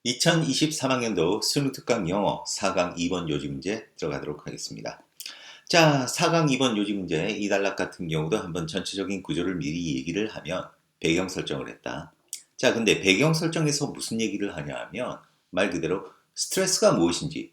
2023학년도 수능특강 영어 4강 2번 요지문제 들어가도록 하겠습니다. 자, 4강 2번 요지문제 이 단락 같은 경우도 한번 전체적인 구조를 미리 얘기를 하면 배경 설정을 했다. 자, 근데 배경 설정에서 무슨 얘기를 하냐 하면 말 그대로 스트레스가 무엇인지,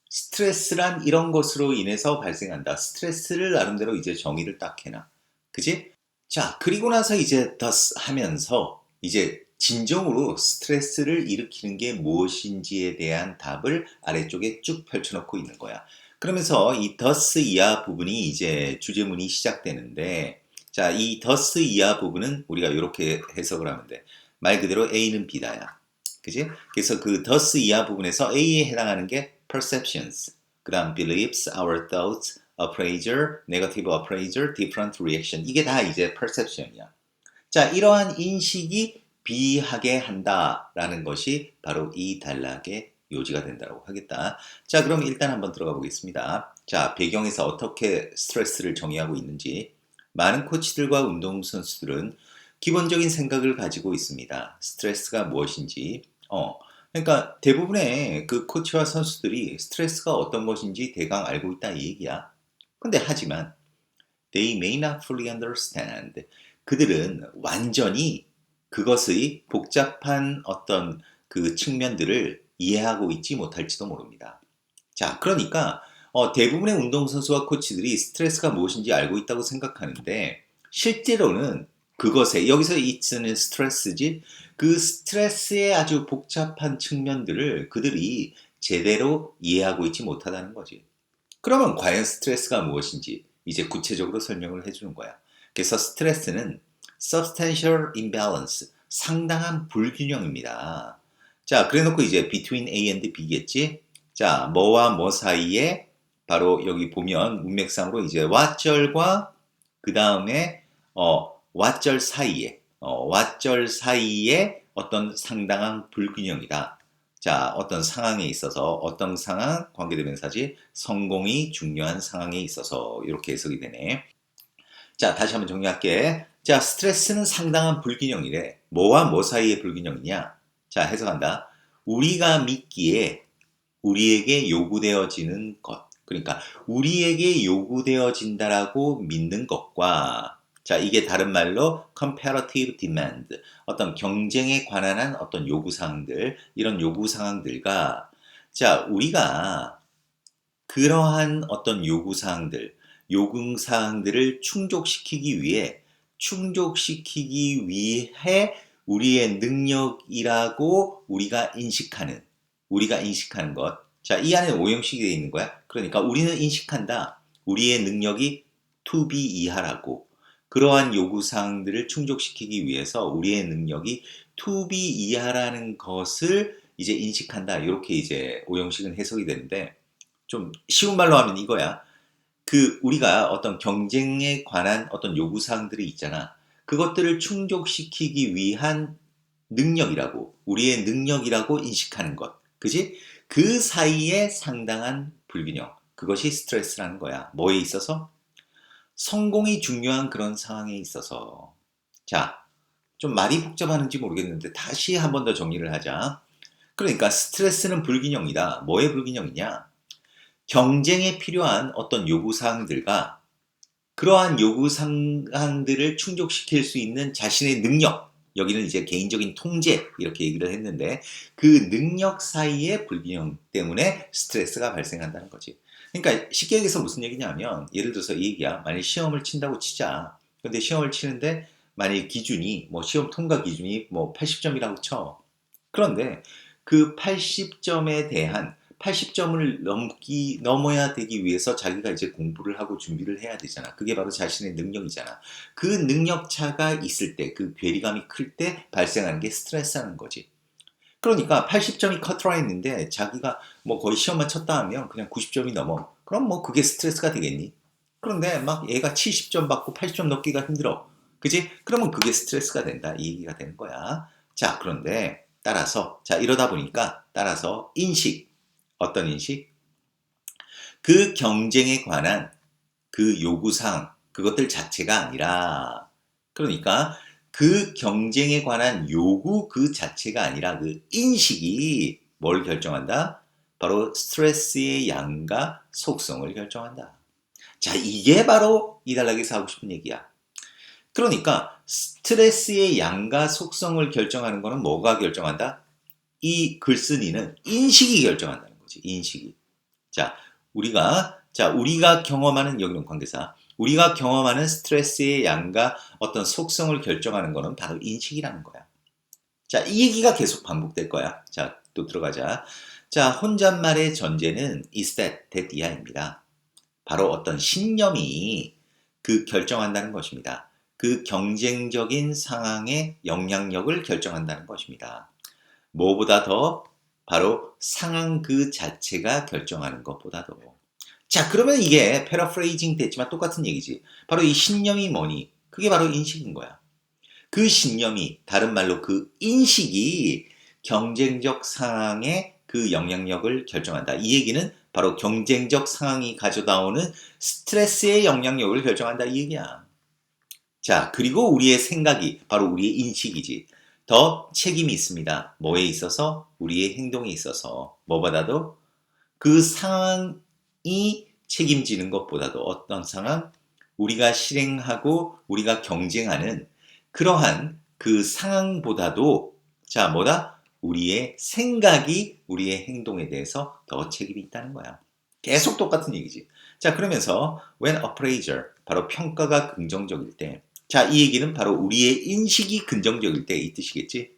스트레스란 이런 것으로 인해서 발생한다. 스트레스를 나름대로 이제 정의를 딱 해놔. 그지? 자, 그리고 나서 이제 thus 하면서 이제 진정으로 스트레스를 일으키는 게 무엇인지에 대한 답을 아래쪽에 쭉 펼쳐놓고 있는 거야. 그러면서 이 thus 이하 부분이 이제 주제문이 시작되는데, 자, 이 thus 이하 부분은 우리가 이렇게 해석을 하면 돼. 말 그대로 A는 B다야. 그지? 그래서 그 thus 이하 부분에서 A에 해당하는 게 perceptions, 그 다음 beliefs, our thoughts, appraiser, negative appraiser, different reaction. 이게 다 이제 perception이야. 자, 이러한 인식이 비하게 한다라는 것이 바로 이 단락의 요지가 된다고 하겠다. 자, 그럼 일단 한번 들어가 보겠습니다. 자, 배경에서 어떻게 스트레스를 정의하고 있는지. 많은 코치들과 운동선수들은 기본적인 생각을 가지고 있습니다. 스트레스가 무엇인지. 그러니까 대부분의 그 코치와 선수들이 스트레스가 어떤 것인지 대강 알고 있다 이 얘기야. 근데 하지만 they may not fully understand. 그들은 완전히 그것의 복잡한 어떤 그 측면들을 이해하고 있지 못할지도 모릅니다. 자, 그러니까 대부분의 운동선수와 코치들이 스트레스가 무엇인지 알고 있다고 생각하는데 실제로는 그것에 여기서 있는 스트레스지 그 스트레스의 아주 복잡한 측면들을 그들이 제대로 이해하고 있지 못하다는 거지. 그러면 과연 스트레스가 무엇인지 이제 구체적으로 설명을 해주는 거야. 그래서 스트레스는 substantial imbalance, 상당한 불균형입니다. 자, 그래 놓고 이제 between A and B겠지? 자, 뭐와 뭐 사이에 바로 여기 보면 문맥상으로 이제 왓절과 그 다음에 왓절 사이에 왓절 사이에 어떤 상당한 불균형이다. 자, 어떤 상황에 있어서 어떤 상황 관계대명사지 성공이 중요한 상황에 있어서 이렇게 해석이 되네. 자, 다시 한번 정리할게. 자, 스트레스는 상당한 불균형이래. 뭐와 뭐 사이의 불균형이냐? 자, 해석한다. 우리가 믿기에 우리에게 요구되어지는 것. 그러니까 우리에게 요구되어진다라고 믿는 것과 자, 이게 다른 말로 comparative demand, 어떤 경쟁에 관한 한 어떤 요구사항들, 이런 요구사항들과 자, 우리가 그러한 어떤 요구사항들을 충족시키기 위해 우리의 능력이라고 우리가 인식하는 것. 자, 이 안에 오형식이 되어 있는 거야. 그러니까 우리는 인식한다. 우리의 능력이 to be 이하라고. 그러한 요구사항들을 충족시키기 위해서 우리의 능력이 to be 이하라는 것을 이제 인식한다. 이렇게 이제 오형식은 해석이 되는데 좀 쉬운 말로 하면 이거야. 그 우리가 어떤 경쟁에 관한 어떤 요구사항들이 있잖아. 그것들을 충족시키기 위한 능력이라고, 우리의 능력이라고 인식하는 것. 그지? 그 사이에 상당한 불균형. 그것이 스트레스라는 거야. 뭐에 있어서? 성공이 중요한 그런 상황에 있어서. 자, 좀 말이 복잡하는지 모르겠는데 다시 한 번 더 정리를 하자. 그러니까 스트레스는 불균형이다. 뭐의 불균형이냐? 경쟁에 필요한 어떤 요구사항들과 그러한 요구사항들을 충족시킬 수 있는 자신의 능력, 여기는 이제 개인적인 통제 이렇게 얘기를 했는데 그 능력 사이의 불균형 때문에 스트레스가 발생한다는 거지. 그러니까 쉽게 얘기해서 무슨 얘기냐면 예를 들어서 이 얘기야. 만약 시험을 친다고 치자. 근데 시험을 치는데 만약 기준이 뭐 시험 통과 기준이 뭐 80점이라고 쳐. 그런데 그 80점에 대한 80점을 넘어야 되기 위해서 자기가 이제 공부를 하고 준비를 해야 되잖아. 그게 바로 자신의 능력이잖아. 그 능력 차가 있을 때, 그 괴리감이 클 때 발생하는 게 스트레스라는 거지. 그러니까 80점이 커트라인인데 자기가 뭐 거의 시험만 쳤다 하면 그냥 90점이 넘어. 그럼 뭐 그게 스트레스가 되겠니? 그런데 막 얘가 70점 받고 80점 넘기가 힘들어. 그지? 그러면 그게 스트레스가 된다. 이 얘기가 되는 거야. 자, 그런데 따라서 자, 이러다 보니까 따라서 어떤 인식? 그 경쟁에 관한 그 요구사항, 그것들 자체가 아니라 그러니까 그 경쟁에 관한 요구 그 자체가 아니라 그 인식이 뭘 결정한다? 바로 스트레스의 양과 속성을 결정한다. 자, 이게 바로 이달락에서 하고 싶은 얘기야. 그러니까 스트레스의 양과 속성을 결정하는 거는 뭐가 결정한다? 이 글쓴이는 인식이 결정한다는 거지. 인식이. 우리가 경험하는 여기는 관계사. 우리가 경험하는 스트레스의 양과 어떤 속성을 결정하는 거는 바로 인식이라는 거야. 자, 이 얘기가 계속 반복될 거야. 자, 또 들어가자. 자, 혼잣말의 전제는 is that 이하입니다. 바로 어떤 신념이 그 결정한다는 것입니다. 그 경쟁적인 상황의 영향력을 결정한다는 것입니다. 뭐보다 더 바로 상황 그 자체가 결정하는 것보다도. 자, 그러면 이게 패러프레이징 됐지만 똑같은 얘기지. 바로 이 신념이 뭐니? 그게 바로 인식인 거야. 그 신념이, 다른 말로 그 인식이 경쟁적 상황의 그 영향력을 결정한다. 이 얘기는 바로 경쟁적 상황이 가져다 오는 스트레스의 영향력을 결정한다. 이 얘기야. 자, 그리고 우리의 생각이 바로 우리의 인식이지. 더 책임이 있습니다. 뭐에 있어서? 우리의 행동에 있어서. 뭐보다도 그 상황이 책임지는 것보다도 어떤 상황? 우리가 실행하고 우리가 경쟁하는 그러한 그 상황보다도 자, 뭐다? 우리의 생각이 우리의 행동에 대해서 더 책임이 있다는 거야. 계속 똑같은 얘기지. 자, 그러면서 when appraiser, 바로 평가가 긍정적일 때, 자, 이 얘기는 바로 우리의 인식이 긍정적일 때 이 뜻이겠지.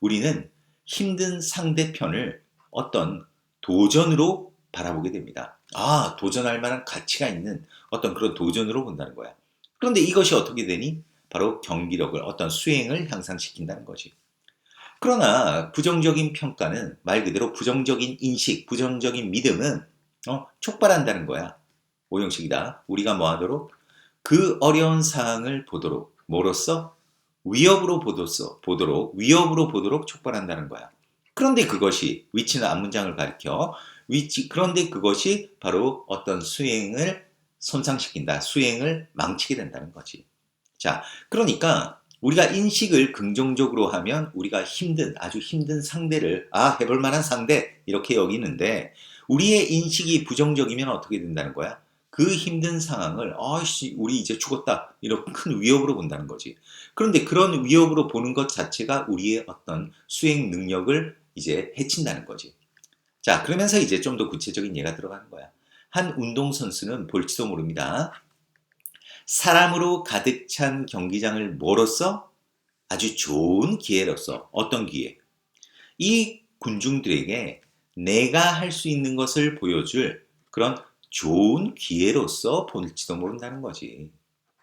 우리는 힘든 상대편을 어떤 도전으로 바라보게 됩니다. 아, 도전할 만한 가치가 있는 어떤 그런 도전으로 본다는 거야. 그런데 이것이 어떻게 되니? 바로 경기력을, 어떤 수행을 향상시킨다는 거지. 그러나 부정적인 평가는 말 그대로 부정적인 인식, 부정적인 믿음은 촉발한다는 거야. 오형식이다. 우리가 뭐 하도록? 그 어려운 사항을 보도록, 뭐로써? 위협으로 보도록 촉발한다는 거야. 그런데 그것이, 위치는 앞문장을 가리켜, 그런데 그것이 바로 어떤 수행을 손상시킨다. 수행을 망치게 된다는 거지. 자, 그러니까 우리가 인식을 긍정적으로 하면 우리가 아주 힘든 상대를, 해볼 만한 상대, 이렇게 여기는데, 우리의 인식이 부정적이면 어떻게 된다는 거야? 그 힘든 상황을, 우리 이제 죽었다. 이런 큰 위협으로 본다는 거지. 그런데 그런 위협으로 보는 것 자체가 우리의 어떤 수행 능력을 이제 해친다는 거지. 자, 그러면서 이제 좀 더 구체적인 예가 들어가는 거야. 한 운동선수는 볼지도 모릅니다. 사람으로 가득 찬 경기장을 뭐로써? 아주 좋은 기회로서. 어떤 기회? 이 군중들에게 내가 할 수 있는 것을 보여줄 그런 좋은 기회로서 볼지도 모른다는 거지.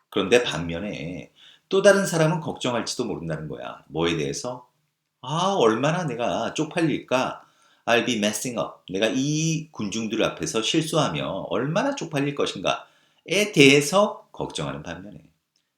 그런데 반면에 또 다른 사람은 걱정할지도 모른다는 거야. 뭐에 대해서? 얼마나 내가 쪽팔릴까? I'll be messing up. 내가 이 군중들 앞에서 실수하며 얼마나 쪽팔릴 것인가에 대해서 걱정하는 반면에.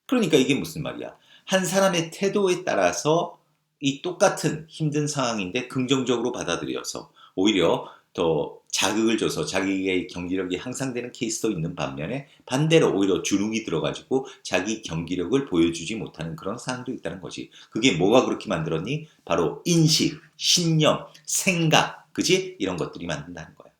그러니까 이게 무슨 말이야? 한 사람의 태도에 따라서 이 똑같은 힘든 상황인데 긍정적으로 받아들여서 오히려 더 자극을 줘서 자기의 경기력이 향상되는 케이스도 있는 반면에 반대로 오히려 주눅이 들어가지고 자기 경기력을 보여주지 못하는 그런 상황도 있다는 거지. 그게 뭐가 그렇게 만들었니? 바로 인식, 신념, 생각, 그지? 이런 것들이 만든다는 거야.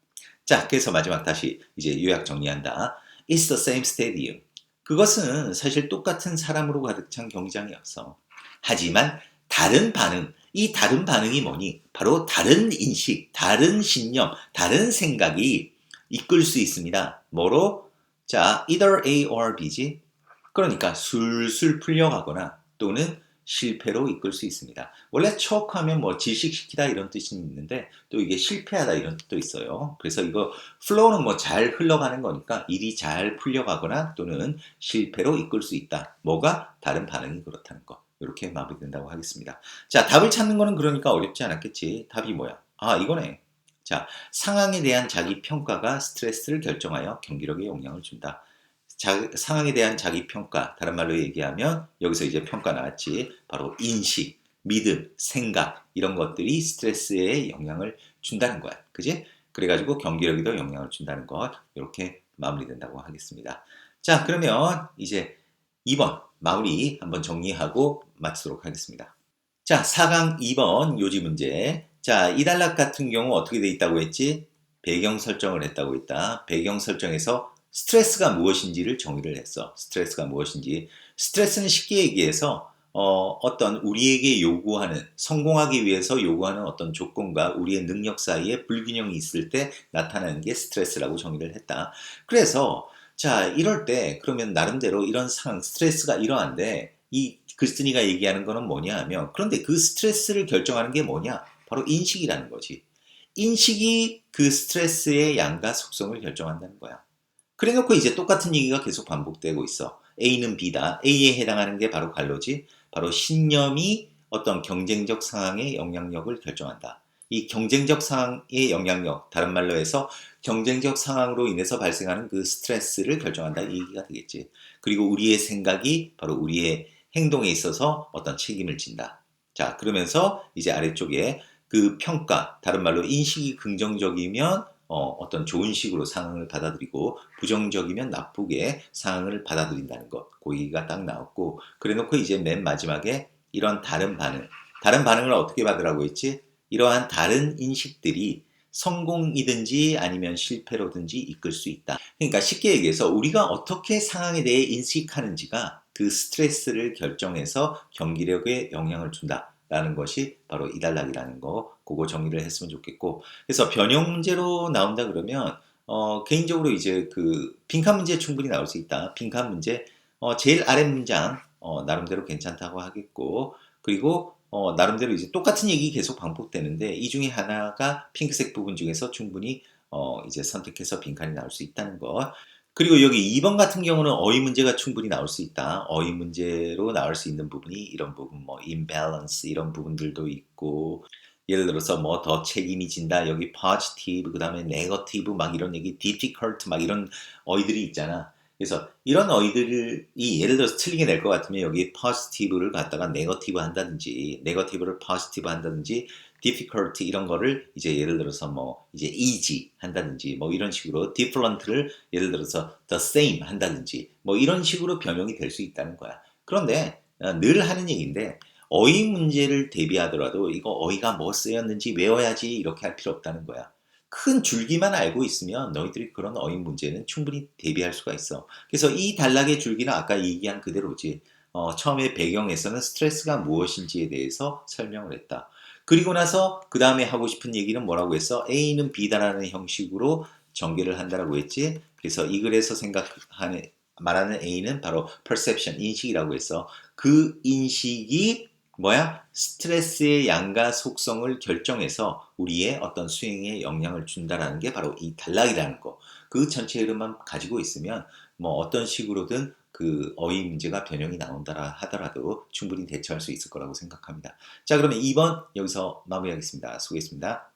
자, 그래서 마지막 다시 이제 요약 정리한다. It's the same stadium. 그것은 사실 똑같은 사람으로 가득 찬 경기장이었어. 하지만 다른 반응, 이 다른 반응이 뭐니? 바로 다른 인식, 다른 신념, 다른 생각이 이끌 수 있습니다. 뭐로? 자, either A or B지. 그러니까 술술 풀려가거나 또는 실패로 이끌 수 있습니다. 원래 척하면 뭐 질식시키다 이런 뜻이 있는데 또 이게 실패하다 이런 뜻도 있어요. 그래서 이거 flow는 뭐 잘 흘러가는 거니까 일이 잘 풀려가거나 또는 실패로 이끌 수 있다. 뭐가? 다른 반응이 그렇다는 거. 이렇게 마무리된다고 하겠습니다. 자, 답을 찾는 거는 그러니까 어렵지 않았겠지. 답이 뭐야? 이거네. 자, 상황에 대한 자기 평가가 스트레스를 결정하여 경기력에 영향을 준다. 상황에 대한 자기 평가, 다른 말로 얘기하면 여기서 이제 평가 나왔지. 바로 인식, 믿음, 생각 이런 것들이 스트레스에 영향을 준다는 거야. 그지? 그래가지고 경기력에도 영향을 준다는 것 이렇게 마무리된다고 하겠습니다. 자, 그러면 이제 2번 마무리 한번 정리하고 마치도록 하겠습니다. 자, 4강 2번 요지 문제. 자, 이 단락 같은 경우 어떻게 돼 있다고 했지? 배경 설정을 했다고 했다. 배경 설정에서 스트레스가 무엇인지를 정의를 했어. 스트레스가 무엇인지. 스트레스는 쉽게 얘기해서 어떤 우리에게 요구하는, 성공하기 위해서 요구하는 어떤 조건과 우리의 능력 사이에 불균형이 있을 때 나타나는 게 스트레스라고 정의를 했다. 그래서 자, 이럴 때 그러면 나름대로 이런 상황, 스트레스가 이러한데 이 글쓴이가 얘기하는 거는 뭐냐 하면, 그런데 그 스트레스를 결정하는 게 뭐냐? 바로 인식이라는 거지. 인식이 그 스트레스의 양과 속성을 결정한다는 거야. 그래 놓고 이제 똑같은 얘기가 계속 반복되고 있어. A는 B다. A에 해당하는 게 바로 관로지. 바로 신념이 어떤 경쟁적 상황의 영향력을 결정한다. 이 경쟁적 상황의 영향력, 다른 말로 해서 경쟁적 상황으로 인해서 발생하는 그 스트레스를 결정한다, 이 얘기가 되겠지. 그리고 우리의 생각이 바로 우리의 행동에 있어서 어떤 책임을 진다. 자, 그러면서 이제 아래쪽에 그 평가, 다른 말로 인식이 긍정적이면 어떤 좋은 식으로 상황을 받아들이고 부정적이면 나쁘게 상황을 받아들인다는 것, 그 얘기가 딱 나왔고, 그래 놓고 이제 맨 마지막에 이런 다른 반응을 어떻게 받으라고 했지? 이러한 다른 인식들이 성공이든지 아니면 실패로든지 이끌 수 있다. 그러니까 쉽게 얘기해서 우리가 어떻게 상황에 대해 인식하는지가 그 스트레스를 결정해서 경기력에 영향을 준다. 라는 것이 바로 이 단락이라는 거, 그거 정리를 했으면 좋겠고. 그래서 변형 문제로 나온다 그러면 개인적으로 이제 그 빈칸 문제 충분히 나올 수 있다. 빈칸 문제 제일 아래 문장 나름대로 괜찮다고 하겠고, 그리고 나름대로 이제 똑같은 얘기 계속 반복되는데 이 중에 하나가 핑크색 부분 중에서 충분히 이제 선택해서 빈칸이 나올 수 있다는 거. 그리고 여기 2번 같은 경우는 어휘 문제가 충분히 나올 수 있다. 어휘 문제로 나올 수 있는 부분이 이런 부분, 뭐 imbalance 이런 부분들도 있고, 예를 들어서 뭐 더 책임이 진다, 여기 positive, 그 다음에 negative 막 이런 얘기, difficult 막 이런 어휘들이 있잖아. 그래서 이런 어휘들이 예를 들어서 틀리게 낼 것 같으면 여기 positive를 갖다가 negative 한다든지, negative를 positive 한다든지, difficult 이런 거를 이제 예를 들어서 뭐 이제 easy 한다든지 뭐 이런 식으로, different를 예를 들어서 the same 한다든지 뭐 이런 식으로 변형이 될 수 있다는 거야. 그런데 늘 하는 얘기인데 어휘 문제를 대비하더라도 이거 어휘가 뭐 쓰였는지 외워야지 이렇게 할 필요 없다는 거야. 큰 줄기만 알고 있으면 너희들이 그런 어휘 문제는 충분히 대비할 수가 있어. 그래서 이 단락의 줄기는 아까 얘기한 그대로지. 처음에 배경에서는 스트레스가 무엇인지에 대해서 설명을 했다. 그리고 나서 그 다음에 하고 싶은 얘기는 뭐라고 했어? A는 B다라는 형식으로 전개를 한다라고 했지. 그래서 이 글에서 생각하는 말하는 A는 바로 perception, 인식이라고 했어. 그 인식이 뭐야? 스트레스의 양과 속성을 결정해서 우리의 어떤 수행에 영향을 준다라는 게 바로 이 단락이라는 거. 그 전체 흐름만 가지고 있으면 뭐 어떤 식으로든 그 어휘 문제가 변형이 나온다 하더라도 충분히 대처할 수 있을 거라고 생각합니다. 자, 그러면 2번 여기서 마무리하겠습니다. 수고했습니다.